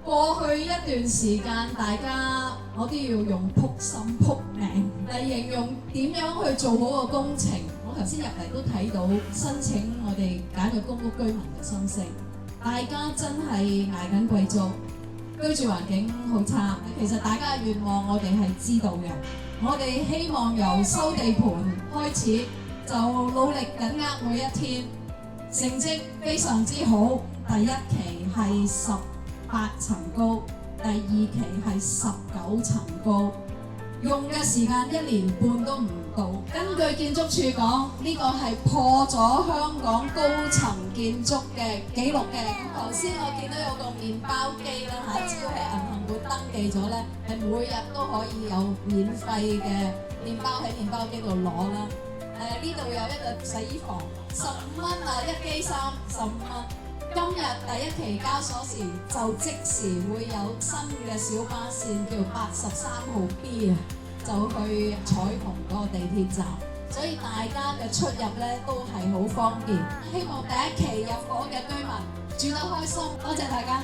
過去一段時間，大家我都要用撲心撲命嚟形容點樣去做好個工程。我頭先入嚟都睇到申請我哋簡約公屋居民嘅心聲，大家真係捱緊貴租，居住環境好差。其實大家嘅願望我哋係知道嘅，我哋希望由收地盤開始就努力緊握每一天，成績非常之好。第一期係18層高，第二期係19層高，用嘅時間1年半都唔到。根據建築署講，呢個係破咗香港高層建築嘅紀錄嘅。頭先我見到有個麵包機啦嚇，只要喺銀行會登記咗咧，係每日都可以有免費嘅麵包喺麵包機度攞啦。呢度有一個洗衣房，15蚊啊，一機衫15蚊。今日第一期交鎖匙就即時會有新嘅小巴線叫83號 B 啊，就去彩虹嗰個地鐵站，所以大家嘅出入咧都係好方便。希望第一期入伙嘅居民住得開心，多謝大家。